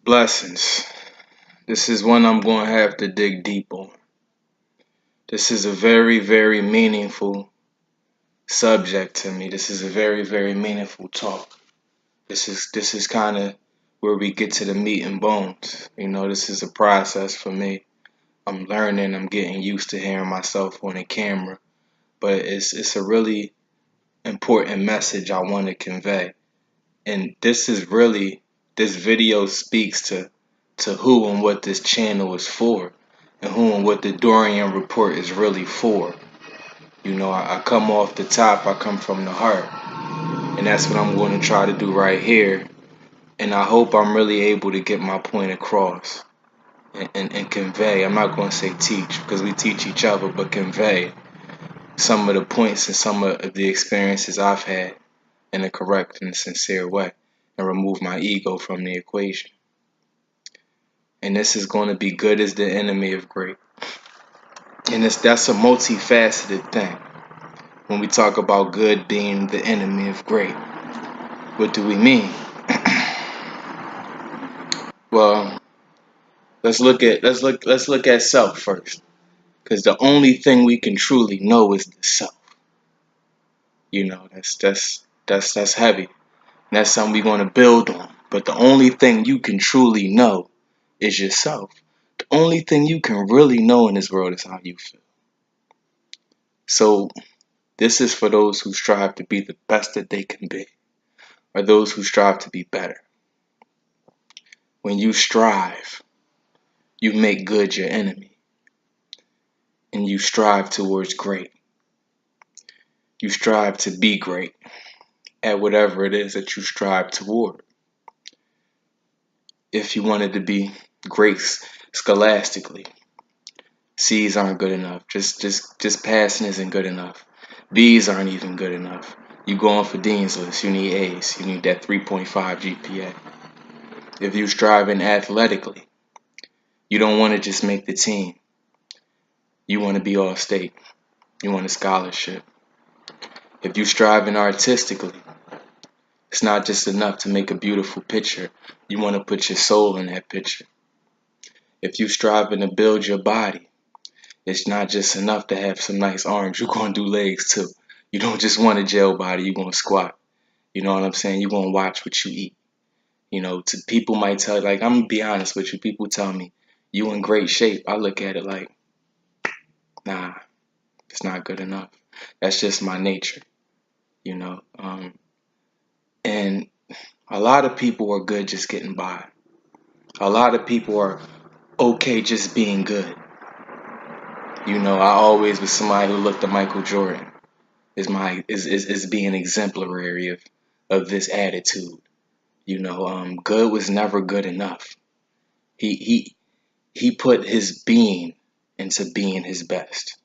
Blessings. This is one I'm going to have to dig deep on. This is a very, very meaningful subject to me. This is a very, very meaningful talk. This is kind of where we get to the meat and bones. This is a process for me. I'm learning. I'm getting used to hearing myself on the camera, but it's a really important message I want to convey. And this video speaks to who and what this channel is for, and who and what the Dorian Report is really for. I come off the top, I come from the heart, and that's what I'm going to try to do right here. And I hope I'm really able to get my point across and convey. I'm not going to say teach, because we teach each other, but convey some of the points and some of the experiences I've had in a correct and sincere way, and remove my ego from the equation. And this is going to be good as the enemy of great. And that's a multifaceted thing. When we talk about good being the enemy of great, what do we mean? Well, let's look at self first, because the only thing we can truly know is the self. That's heavy. And that's something we're going to build on. But the only thing you can truly know is yourself. The only thing you can really know in this world is how you feel. So this is for those who strive to be the best that they can be, or those who strive to be better. When you strive, you make good your enemy, and you strive towards great. You strive to be great at whatever it is that you strive toward. If you wanted to be great scholastically, C's aren't good enough. Just passing isn't good enough. B's aren't even good enough. You going for Dean's List, you need A's. You need that 3.5 GPA. If you're striving athletically, you don't want to just make the team. You want to be all state. You want a scholarship. If you're striving artistically, it's not just enough to make a beautiful picture. You want to put your soul in that picture. If you're striving to build your body, it's not just enough to have some nice arms. You're going to do legs too. You don't just want a gel body. You're going to squat. You know what I'm saying? You're going to watch what you eat. People might tell you, like, I'm going to be honest with you. People tell me, you in great shape. I look at it like, nah, it's not good enough. That's just my nature, And a lot of people are good just getting by. A lot of people are okay just being good. I always was somebody who looked at Michael Jordan is being exemplary of this attitude. Good was never good enough. He put his being into being his best.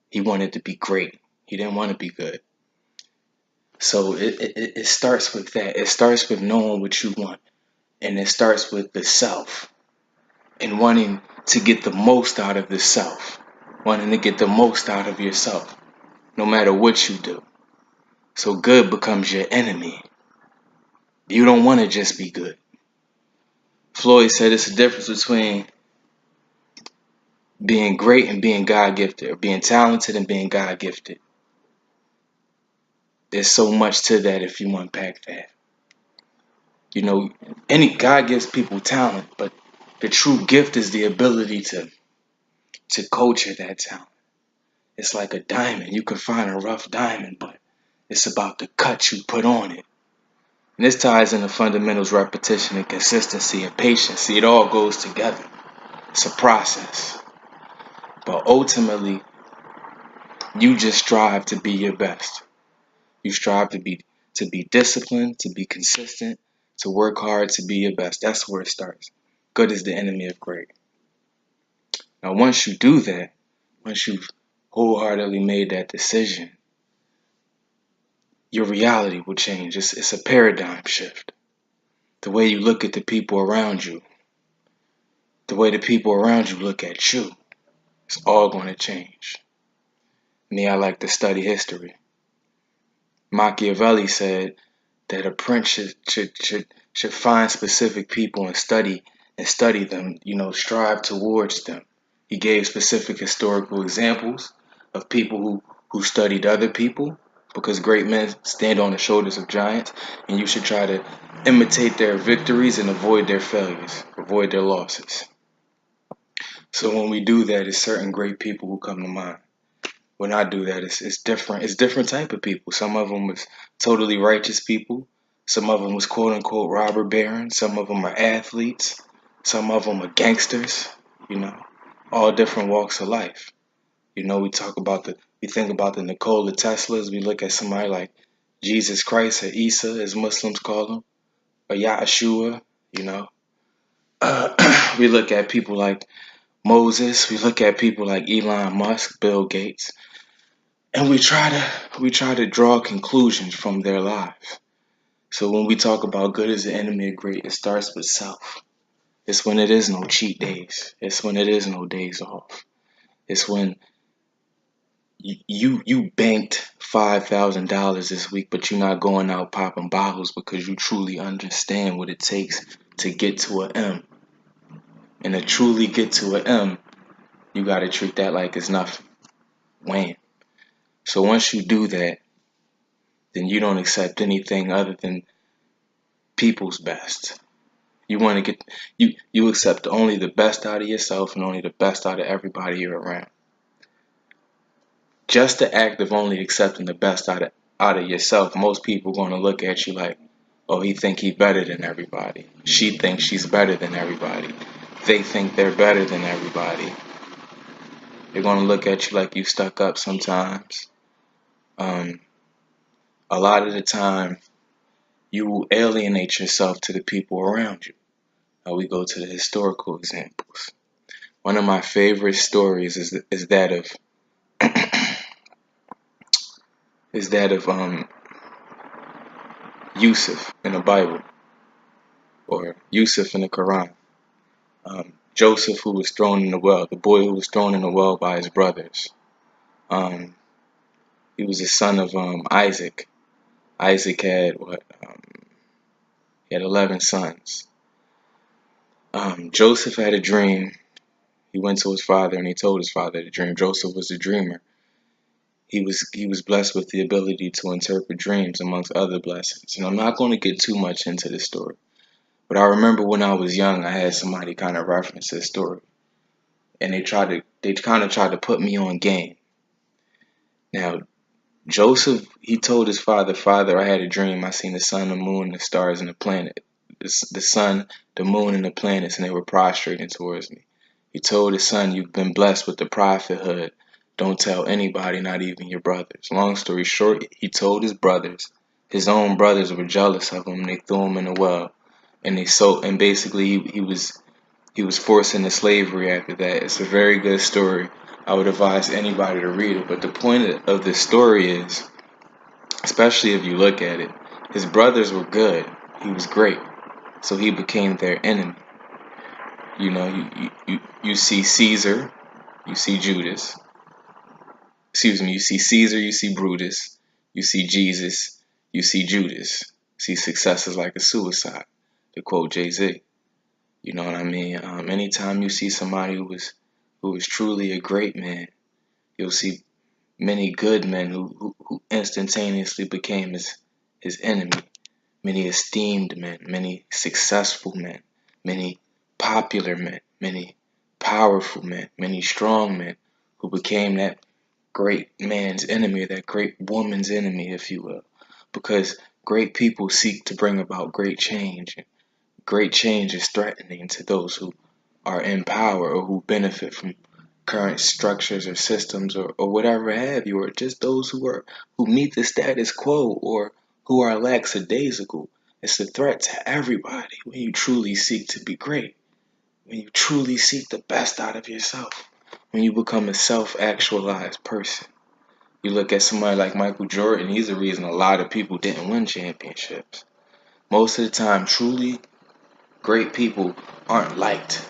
He wanted to be great. He didn't want to be good. So it starts with that. It starts with knowing what you want. And it starts with the self. And wanting to get the most out of the self. Wanting to get the most out of yourself. No matter what you do. So good becomes your enemy. You don't want to just be good. Floyd said it's a difference between being great and being God-gifted, or being talented and being God-gifted. There's so much to that if you unpack that. Any God gives people talent, but the true gift is the ability to culture that talent. It's like a diamond. You can find a rough diamond, but it's about the cut you put on it. And this ties into fundamentals, repetition, and consistency, and patience. See, it all goes together. It's a process. But ultimately, you just strive to be your best. You strive to be disciplined, to be consistent, to work hard, to be your best. That's where it starts. Good is the enemy of great. Now, once you do that, once you've wholeheartedly made that decision, your reality will change. It's a paradigm shift. The way you look at the people around you, the way the people around you look at you, it's all going to change. Me, I like to study history. Machiavelli said that a prince should find specific people and study them, strive towards them. He gave specific historical examples of people who studied other people, because great men stand on the shoulders of giants, and you should try to imitate their victories and avoid their failures, avoid their losses. So when we do that, it's certain great people who come to mind. When I do that, it's different. It's different type of people. Some of them was totally righteous people. Some of them was quote unquote robber barons. Some of them are athletes. Some of them are gangsters. You know, all different walks of life. We think about the Nikola Teslas. We look at somebody like Jesus Christ or Isa, as Muslims call him, or Yahshua. You know, we look at people like Moses. We look at people like Elon Musk, Bill Gates, and we try to draw conclusions from their lives. So when we talk about good is the enemy of great, it starts with self. It's when it is no cheat days. It's when it is no days off. It's when you banked $5,000 this week, but you're not going out popping bottles because you truly understand what it takes to get to an M. And to truly get to an M, you got to treat that like it's nothing. Wham. So once you do that, then you don't accept anything other than people's best. You want to get you accept only the best out of yourself and only the best out of everybody you're around. Just the act of only accepting the best out of yourself, most people are going to look at you like, oh, he think he better than everybody. She thinks she's better than everybody. They think they're better than everybody. They're going to look at you like you stuck up sometimes. A lot of the time, you will alienate yourself to the people around you. Now we go to the historical examples. One of my favorite stories is that of Yusuf in the Bible, or Yusuf in the Quran. Joseph, who was thrown in the well, the boy who was thrown in the well by his brothers. He was the son of Isaac. Isaac had he had 11 sons. Joseph had a dream. He went to his father and he told his father the dream. Joseph was a dreamer. He was blessed with the ability to interpret dreams, amongst other blessings. And I'm not going to get too much into this story, but I remember when I was young, I had somebody kind of reference this story, and they kind of tried to put me on game. Now, Joseph, he told his father, "Father, I had a dream. I seen the sun, the moon, the stars, and the planet. The sun, the moon, and the planets, and they were prostrating towards me." He told his son, "You've been blessed with the prophethood. Don't tell anybody, not even your brothers." Long story short, he told his brothers. His own brothers were jealous of him. They threw him in a well, and basically he was forced into slavery after that. It's a very good story. I would advise anybody to read it. But the point of this story is, especially if you look at it, his brothers were good. He was great. So he became their enemy. You see Caesar, you see Judas. Excuse me, you see Caesar, you see Brutus, you see Jesus, you see Judas. See, success is like a suicide, to quote Jay-Z. You know what I mean? Anytime you see somebody who was truly a great man, you'll see many good men who instantaneously became his enemy. Many esteemed men, many successful men, many popular men, many powerful men, many strong men who became that great man's enemy, that great woman's enemy, if you will. Because great people seek to bring about great change. Great change is threatening to those who are in power or who benefit from current structures or systems or whatever have you, or just those who meet the status quo or who are lackadaisical. It's a threat to everybody when you truly seek to be great, when you truly seek the best out of yourself, when you become a self-actualized person. You look at somebody like Michael Jordan, he's the reason a lot of people didn't win championships. Most of the time, truly great people aren't liked,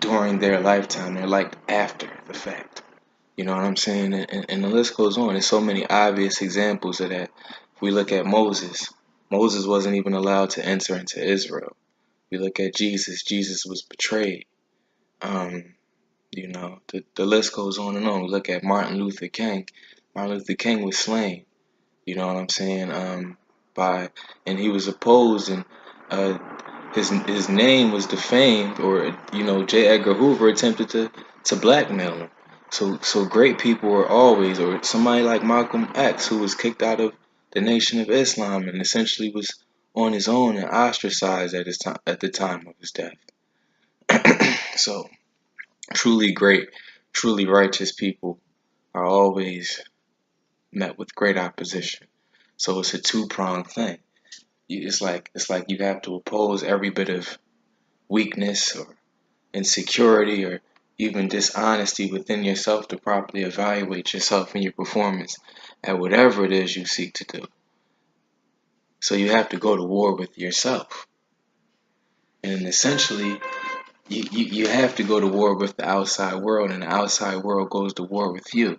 during their lifetime. They're liked after the fact. You know what I'm saying? And the list goes on. There's so many obvious examples of that. If we look at Moses, Moses wasn't even allowed to enter into Israel. We look at Jesus. Jesus was betrayed. Um, the list goes on and on. We look at Martin Luther King. Martin Luther King was slain. You know what I'm saying? And he was opposed, and uh, his name was defamed, or J. Edgar Hoover attempted to blackmail him. So great people were always, or somebody like Malcolm X, who was kicked out of the Nation of Islam and essentially was on his own and ostracized at the time of his death. So truly great, truly righteous people are always met with great opposition. So it's a two-pronged thing. It's like you have to oppose every bit of weakness or insecurity or even dishonesty within yourself to properly evaluate yourself and your performance at whatever it is you seek to do. So you have to go to war with yourself. And essentially, you have to go to war with the outside world, and the outside world goes to war with you,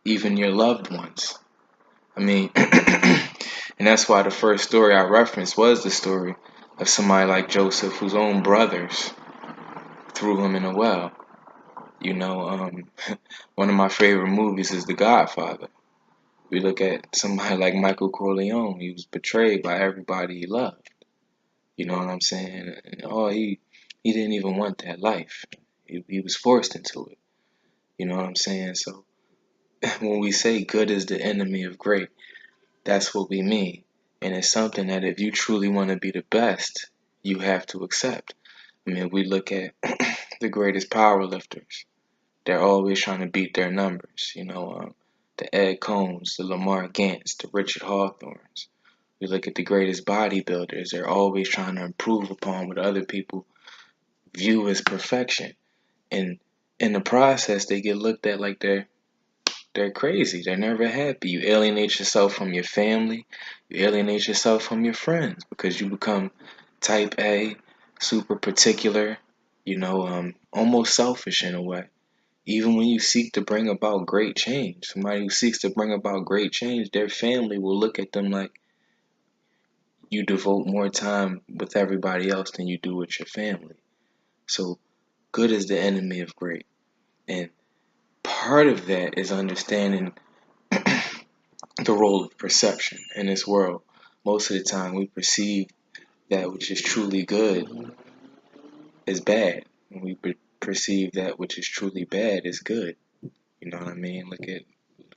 even your loved ones. I mean, and that's why the first story I referenced was the story of somebody like Joseph, whose own brothers threw him in a well. One of my favorite movies is The Godfather. We look at somebody like Michael Corleone. He was betrayed by everybody he loved. You know what I'm saying? And, he didn't even want that life. He was forced into it. You know what I'm saying? So when we say good is the enemy of great, that's what we mean. And it's something that if you truly want to be the best, you have to accept. I mean, we look at the greatest power lifters. They're always trying to beat their numbers. The Ed Combs, the Lamar Gants, the Richard Hawthorns. We look at the greatest bodybuilders. They're always trying to improve upon what other people view as perfection. And in the process, they get looked at like they're crazy. They're never happy. You alienate yourself from your family. You alienate yourself from your friends because you become type A, super particular, almost selfish in a way. Even when you seek to bring about great change, somebody who seeks to bring about great change, their family will look at them like you devote more time with everybody else than you do with your family. So good is the enemy of great. And part of that is understanding the role of perception in this world. Most of the time we perceive that which is truly good as bad. And we perceive that which is truly bad as good. You know what I mean? Look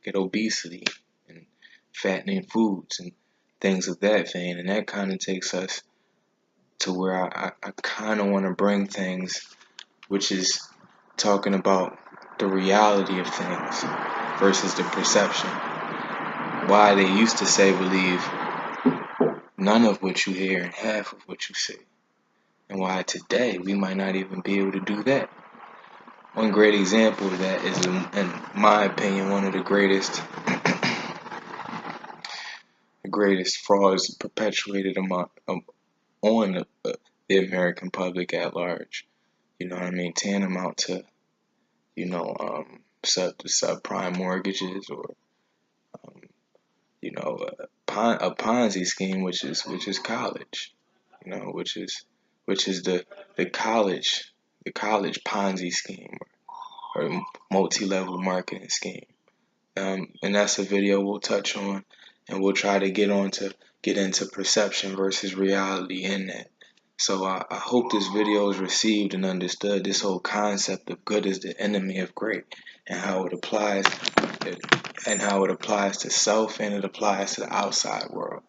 at obesity and fattening foods and things of that vein. And that kind of takes us to where I kind of want to bring things, which is talking about the reality of things versus the perception. Why they used to say, believe none of what you hear and half of what you see. And why today we might not even be able to do that. One great example of that is, in my opinion, one of the greatest frauds perpetuated on the American public at large. You know what I mean? Tantamount to, subprime mortgages, or a Ponzi scheme, which is college. Which is the college Ponzi scheme, or multi-level marketing scheme. And that's a video we'll touch on, and we'll try to get into perception versus reality in that. So I hope this video is received and understood. This whole concept of good is the enemy of great, and how it applies to self, and it applies to the outside world.